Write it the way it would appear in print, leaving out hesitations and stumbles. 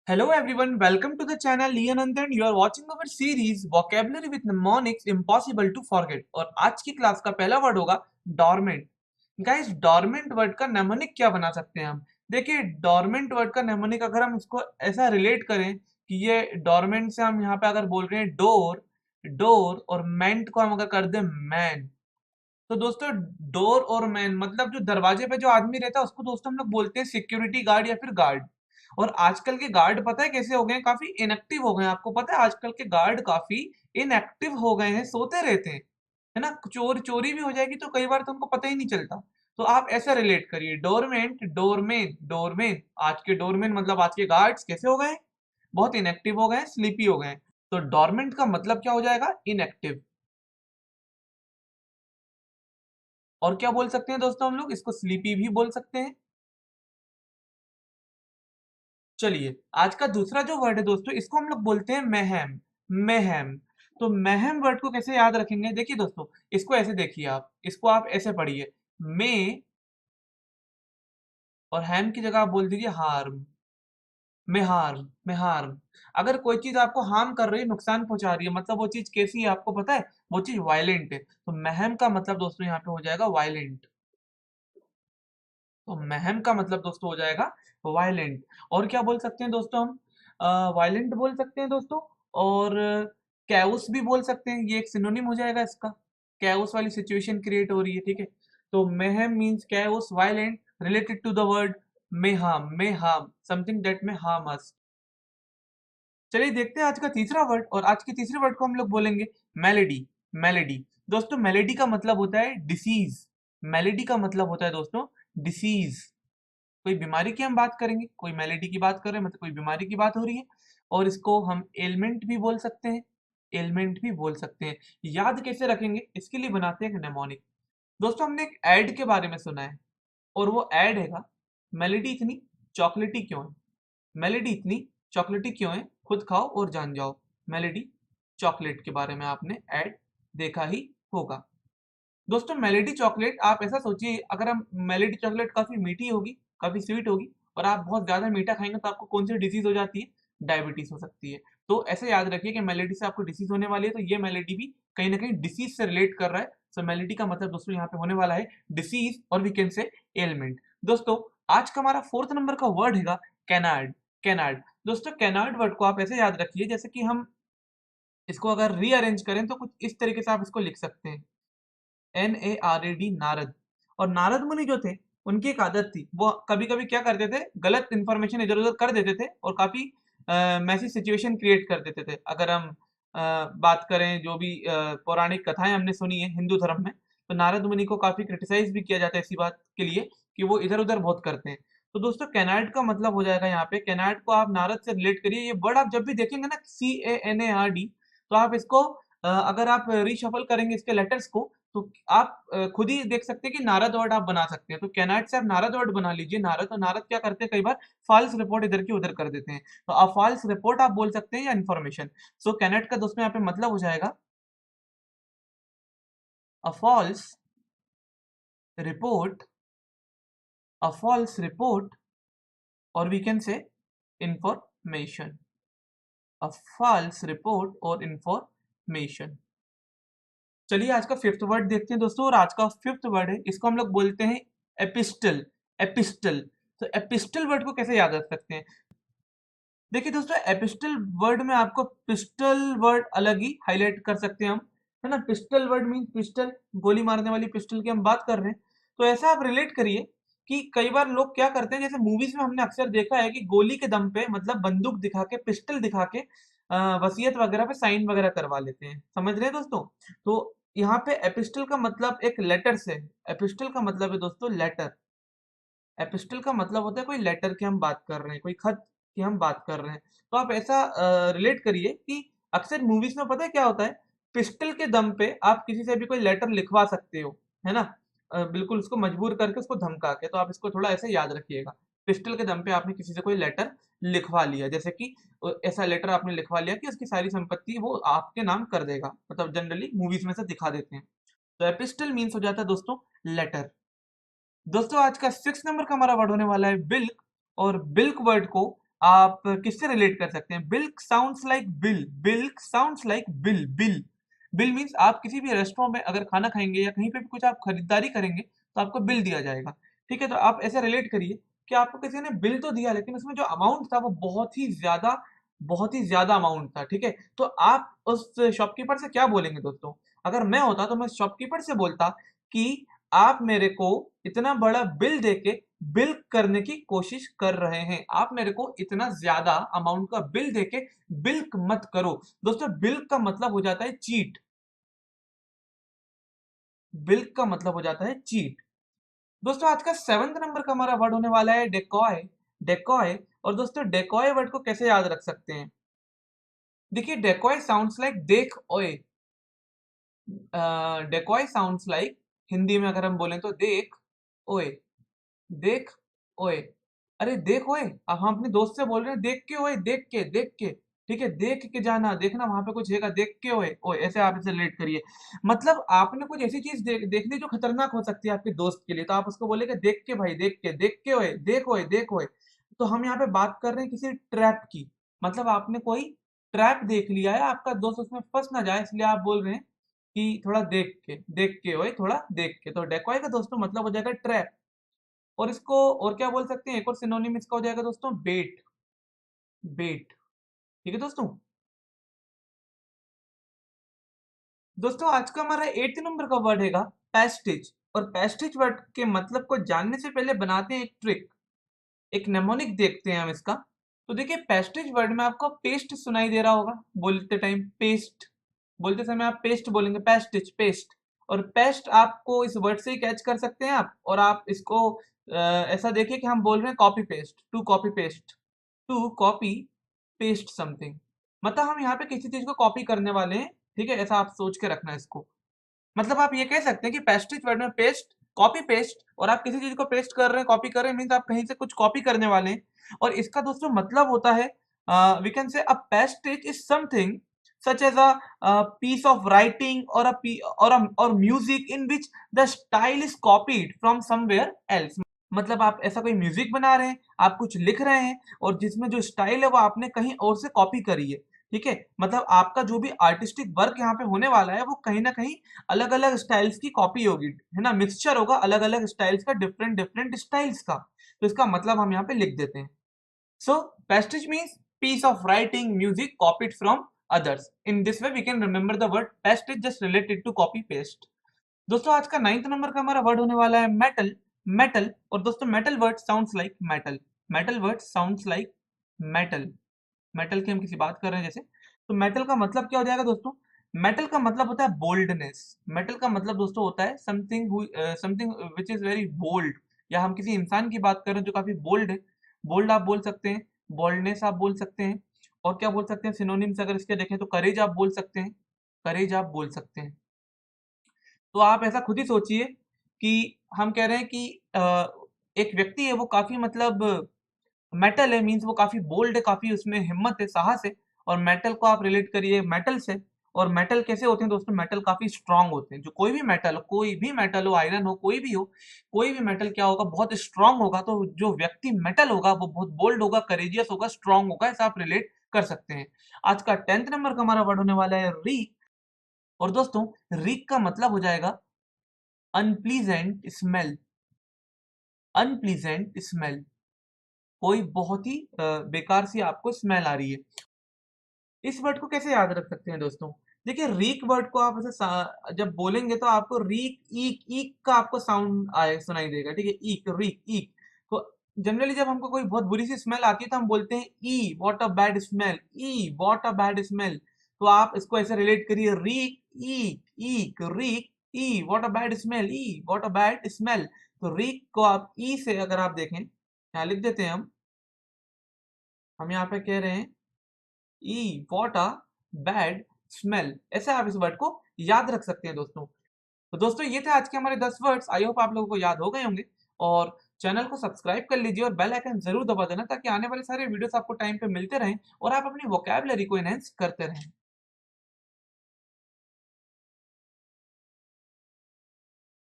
Hello everyone, welcome to the channel Leonand and you are watching our series Vocabulary with Mnemonics Impossible to Forget। और आज की class का पहला word होगा dormant. Guys, dormant word का mnemonic क्या बना सकते हैं हम? देखिए, डॉर्मेंट वर्ड का नेमोनिक अगर हम इसको ऐसा रिलेट करें कि ये डॉर्मेंट से हम यहाँ पे अगर बोल रहे हैं डोर, डोर और मेंट को हम अगर कर दें मैन, तो दोस्तों डोर और मैन मतलब जो दरवाजे पे जो आदमी रहता है उसको दोस्तों हम लोग बोलते हैं सिक्योरिटी गार्ड या फिर गार्ड। और आजकल के गार्ड पता है कैसे हो गए हैं? काफी इनएक्टिव हो गए हैं। आपको पता है आजकल के गार्ड काफी इनएक्टिव हो गए हैं, सोते रहते हैं, है ना। चोरी भी हो जाएगी तो कई बार तो उनको पता ही नहीं चलता। तो आप ऐसा रिलेट करिए, डोरमेंट, डोरमेन, डोरमेन। आज के डोरमेन मतलब आज के गार्ड्स कैसे हो गए हैं? बहुत इनएक्टिव हो गए हैं, स्लीपी हो गए हैं। तो डोरमेंट का मतलब क्या हो जाएगा? इनएक्टिव। और क्या बोल सकते हैं दोस्तों हम लोग? इसको स्लीपी भी बोल सकते हैं। चलिए, आज का दूसरा जो वर्ड है दोस्तों, इसको हम लोग बोलते हैं मैहम। मैहम। तो मैहम वर्ड को कैसे याद रखेंगे? देखिए दोस्तों, इसको ऐसे देखिए, आप इसको आप ऐसे पढ़िए, मे और हैम की जगह आप बोल दीजिए हार्म। में हार्म, में हार्म। अगर कोई चीज आपको हार्म कर रही है, नुकसान पहुंचा रही है, मतलब वो चीज कैसी है आपको पता है? वो चीज वायलेंट है। तो महम का मतलब दोस्तों यहाँ पे हो जाएगा वायलेंट। तो महम का मतलब दोस्तों हो जाएगा वायलेंट। और क्या बोल सकते हैं दोस्तों हम? वायलेंट बोल सकते हैं दोस्तों। और कैओस भी बोल सकते हैं, ये एक सिनोनिम हो जाएगा इसका। कैओस वाली सिचुएशन क्रिएट हो रही है, ठीक है। तो mayhem means chaos, violent, related to the word may harm something that may harm us. चलिए देखते हैं आज का तीसरा वर्ड, और आज के तीसरे वर्ड को हम लोग बोलेंगे मेलेडी। मेलेडी। दोस्तों मेलेडी का मतलब होता है डिसीज। मेलेडी का मतलब होता है दोस्तों डिसीज। कोई बीमारी की हम बात करेंगे, कोई मेलेडी की बात कर रहे हैं मतलब कोई बीमारी की बात हो रही है। और इसको हम एलिमेंट भी बोल सकते हैं, एलिमेंट भी बोल सकते हैं। याद कैसे रखेंगे? इसके लिए बनाते हैं एक नेमोनिक। दोस्तों हमने एक एड के बारे में सुना है, और वो एड हैगा, मेलेडी इतनी चॉकलेटी क्यों है? मेलेडी इतनी चॉकलेटी क्यों है? खुद खाओ और जान जाओ। मेलेडी चॉकलेट के बारे में आपने ऐड देखा ही होगा। दोस्तों मेलेडी चॉकलेट, आप ऐसा सोचिए, अगर हम मेलेडी चॉकलेट काफी मीठी होगी, काफी स्वीट होगी, और आप बहुत ज्यादा मीठा खाएंगे तो आपको कौन सी डिजीज हो जाती है? डायबिटीज हो सकती है। तो ऐसे याद रखिए कि मेलेडी से आपको डिसीज होने वाली है, तो ये मेलेडी भी कहीं ना कहीं डिसीज से रिलेट कर रहा है। सो मेलेडी का मतलब दोस्तों यहाँ पे होने वाला है डिसीज, और वी कैन से एलिमेंट। दोस्तों आज का हमारा फोर्थ नंबर का वर्ड है कैनार्ड। कैनार्ड। दोस्तों कैनार्ड वर्ड को आप ऐसे याद रखिए, जैसे कि हम इसको अगर रीअरेंज करें तो कुछ इस तरीके से आप इसको लिख सकते हैं, NARAD, नारद। और नारद मुनि जो थे, उनकी एक आदत थी, वो कभी कभी क्या करते थे, गलत इंफॉर्मेशन इधर उधर कर देते थे और काफी मैसी सिचुएशन क्रिएट कर देते थे। अगर हम बात करें, जो भी पौराणिक कथाएं हमने सुनी है हिंदू धर्म में, तो नारद मुनि को काफी क्रिटिसाइज भी किया जाता है इसी बात के लिए कि वो इधर उधर बहुत करते हैं। तो दोस्तों कैनाड का मतलब हो जाएगा यहाँ पे, कैनाड को आप नारद से रिलेट करिए। ये वर्ड आप जब भी देखेंगे ना, CANARD, तो आप इसको अगर आप रीशफल करेंगे इसके लेटर्स को, तो आप खुद ही देख सकते हैं कि नारद वर्ड आप बना सकते हैं। तो कैनाड से आप नारद वर्ड बना लीजिए। नारद, और नारद क्या करते हैं, कई बार फॉल्स रिपोर्ट इधर की उधर कर देते हैं, तो आप फॉल्स रिपोर्ट आप बोल सकते हैं या इन्फॉर्मेशन। सो कैनाड का दोस्तों यहाँ पे मतलब हो जाएगा a false report, a false report, और we can say information, a false report और इंफॉर्मेशन। चलिए आज का फिफ्थ वर्ड देखते हैं दोस्तों, और आज का फिफ्थ वर्ड है, इसको हम लोग बोलते हैं एपिस्टल। एपिस्टल। तो एपिस्टल वर्ड को कैसे याद रख सकते हैं? देखिए दोस्तों, एपिस्टल वर्ड में आपको पिस्टल वर्ड अलग ही हाईलाइट कर सकते हैं हम, है ना। पिस्टल वर्ड मीन पिस्टल, गोली मारने वाली पिस्टल की हम बात कर रहे हैं। तो ऐसा आप रिलेट करिए कि कई बार लोग क्या करते हैं, जैसे मूवीज में हमने अक्सर देखा है कि गोली के दम पे, मतलब बंदूक दिखा के, पिस्टल दिखा के वसीयत वगैरह पे साइन वगैरह करवा लेते हैं। समझ रहे हैं दोस्तों? तो यहाँ पे एपिस्टल का मतलब एक लेटर से, एपिस्टल का मतलब है दोस्तों लेटर। एपिस्टल का मतलब होता है कोई लेटर की हम बात कर रहे हैं, कोई खत की हम बात कर रहे हैं। तो आप ऐसा रिलेट करिए कि अक्सर मूवीज में पता है क्या होता है, पिस्टल के दम पे आप किसी से भी कोई लेटर लिखवा सकते हो, है ना। बिल्कुल उसको मजबूर करके, उसको धमका के। तो आप इसको थोड़ा ऐसे याद रखिएगा, पिस्टल के दम पे आपने किसी से कोई लेटर लिखवा लिया, जैसे कि ऐसा लेटर आपने लिखवा लिया कि उसकी सारी संपत्ति वो आपके नाम कर देगा, मतलब जनरली मूवीज में से दिखा देते हैं। तो एपिस्टल मीन्स हो जाता है दोस्तों लेटर। दोस्तों आज का सिक्स नंबर का हमारा वर्ड होने वाला है बिल्क। और बिल्क वर्ड को आप किससे रिलेट कर सकते हैं? बिल्क साउंड्स लाइक बिल, बिल्क sounds like bill, bill. Bill means आप किसी भी रेस्टोरेंट में अगर खाना खाएँगे या कहीं पे भी कुछ आप खरीदारी करेंगे, तो आपको बिल दिया जाएगा। ठीक है? तो आप ऐसे रिलेट करिए कि आपको किसी ने बिल तो दिया लेकिन उसमें जो अमाउंट था वो बहुत ही ज़्यादा अमाउंट था। ठीक है? तो आप उस शॉपकीपर से क्या बोलेंगे दोस्तों? अगर मैं होता तो मैं शॉपकीपर से बोलता कि आप मेरे को इतना बड़ा बिल देके बिल्क करने की कोशिश कर रहे हैं। आप मेरे को इतना ज़्यादा अमाउंट का बिल देके बिल्क मत करो। दोस्तों बिल्क का मतलब हो जाता है चीट। बिल्क का मतलब हो जाता है चीट। दोस्तों आज का 7th नंबर का हमारा वर्ड होने वाला है डेकॉय। डेकॉय। और दोस्तों डेकॉय वर्ड को कैसे याद रख सकते हैं? देखिए डेकॉय साउंड्स लाइक देख ओए। डेकॉय साउंड्स लाइक हिंदी में अगर हम बोलें तो देख ओए। देख ओए। अरे देख ओए, अब हम अपने दोस्त से बोल रहे हैं देख के ओए, देख के, देख के। ठीक है? देख के जाना, देखना वहाँ पे कुछ हैगा, देख के ओए, ओए ऐसे आप इसे रिलेट करिए। मतलब आपने कुछ ऐसी चीज़ देख ली जो खतरनाक हो सकती है आपके दोस्त के लिए, तो आप उसको बोलेंगे देख के भाई, देख के ओए, देख ओए, देख ओए। तो हम यहाँ पे बात कर रहे हैं किसी ट्रैप की। मतलब आपने कोई ट्रैप देख लिया है, आपका दोस्त उसमें फँस ना जाए इसलिए आप बोल रहे हैं कि थोड़ा देख के ओए, थोड़ा देख के। तो डेकॉय का दोस्तों मतलब हो जाएगा ट्रैप। और इसको और क्या बोल सकते हैं? एक और सिनोनिम इसका हो जाएगा दोस्तों बेट, बेट। ठीक है दोस्तों? दोस्तों आज का हमारा 8th नंबर का वर्ड हैगा पैस्टिज। और पैस्टिज वर्ड के मतलब को जानने से पहले बनाते हैं एक ट्रिक, एक नेमोनिक देखते हैं हम इसका। तो देखिए पैस्टिज वर्ड में आपको पेस्ट सुनाई दे रहा होगा बोलते टाइम, पेस्ट। बोलते समय आप पेस्ट बोलेंगे, पेस्टिज, पेस्ट। और पेस्ट आपको इस वर्ड से ही कैच कर सकते हैं आप। और आप इसको ऐसा देखिए कि हम बोल रहे हैं copy paste, to copy paste, to copy paste something. मतलब हम यहाँ पे किसी चीज को कॉपी करने वाले हैं। ठीक है? ऐसा आप सोच के रखना इसको। मतलब आप ये कह सकते हैं कि पेस्टिज वर्ड में पेस्ट, कॉपी पेस्ट। और आप किसी चीज को पेस्ट कर रहे हैं, कॉपी कर रहे हैं, मीन्स आप कहीं से कुछ कॉपी करने वाले हैं। और इसका दोस्तों मतलब होता है we can say a pastiche is something such as a piece of writing or or music in which the style is copied from somewhere else। मतलब आप ऐसा कोई म्यूजिक बना रहे हैं, आप कुछ लिख रहे हैं और जिसमें जो स्टाइल है वो आपने कहीं और से कॉपी करी है। ठीक है? मतलब आपका जो भी आर्टिस्टिक वर्क यहाँ पे होने वाला है वो कहीं न कहीं अलग-अलग स्टाइल्स की कॉपी होगी, है ना? मिक्सचर होगा अलग-अलग स्टाइल्स का, डिफरेंट डिफरेंट स्टाइल्स का। तो इसका मतलब हम यहाँ पे लिख देते हैं। So pastiche means piece of writing music copied from others. In this way we can remember the word pastiche just related to copy paste। दोस्तों आज का 9th नंबर का हमारा वर्ड होने वाला है मेटल। मेटल। और दोस्तों metal word sounds like metal. Metal word sounds like metal. Metal की हम किसी बात कर रहे हैं जैसे। तो मेटल का मतलब क्या हो जाएगा दोस्तों? मेटल का मतलब होता है बोल्डनेस। मेटल का मतलब दोस्तों होता है something which is very bold. या हम किसी इंसान की बात कर रहे हैं जो काफी बोल्ड है। बोल्ड आप बोल सकते हैं, बोल्डनेस आप बोल सकते हैं। और क्या बोल सकते हैं सिनोनिम्स अगर इसके देखें तो करेज आप बोल सकते हैं। करेज आप बोल सकते हैं। तो आप ऐसा खुद ही सोचिए कि हम कह रहे हैं कि एक व्यक्ति है वो काफ़ी मतलब मेटल है, मीन्स वो काफ़ी बोल्ड है, काफ़ी उसमें हिम्मत है, साहस है। और मेटल को आप रिलेट करिए मेटल से। और मेटल कैसे होते हैं दोस्तों? मेटल काफ़ी स्ट्रॉन्ग होते हैं। जो कोई भी मेटल हो, आयरन हो, कोई भी मेटल क्या होगा बहुत स्ट्रॉन्ग होगा। तो जो व्यक्ति मेटल होगा वो बहुत बोल्ड होगा, करेजियस होगा, स्ट्रॉन्ग होगा। ऐसा आप रिलेट कर सकते हैं। आज का 10th नंबर का हमारा वर्ड होने वाला है रीक। और दोस्तों रीक का मतलब हो जाएगा अनप्लीजेंट स्मेल। Unpleasant smell. कोई बहुत ही बेकार सी आपको स्मेल आ रही है। इस वर्ड को कैसे याद रख सकते हैं दोस्तों? देखिए रीक वर्ड को आप ऐसे जब बोलेंगे तो आपको रीक, ईक, ईक का आपको साउंड आए सुनाई देगा। ठीक है? ईक, रीक, ईक। तो जनरली जब हमको कोई बहुत बुरी सी स्मेल आती है तो हम बोलते हैं ew what a bad smell, ew what a bad smell. तो आप इसको ऐसे रिलेट करिए reek, eek, eek, reek, ew what a bad smell, ew what a bad smell. तो रीक को आप ई से अगर आप देखें, यहाँ लिख देते हैं हम यहाँ पे कह रहे हैं ew what a bad smell. ऐसे आप इस वर्ड को याद रख सकते हैं दोस्तों। तो दोस्तों ये थे आज के हमारे 10 वर्ड्स। आई होप आप लोगों को याद हो गए होंगे। और चैनल को सब्सक्राइब कर लीजिए और बेल आइकन जरूर दबा देना ताकि आने वाले सारे वीडियोस आपको टाइम पे मिलते रहें और आप अपनी वोकैबुलरी को एनहांस करते रहें।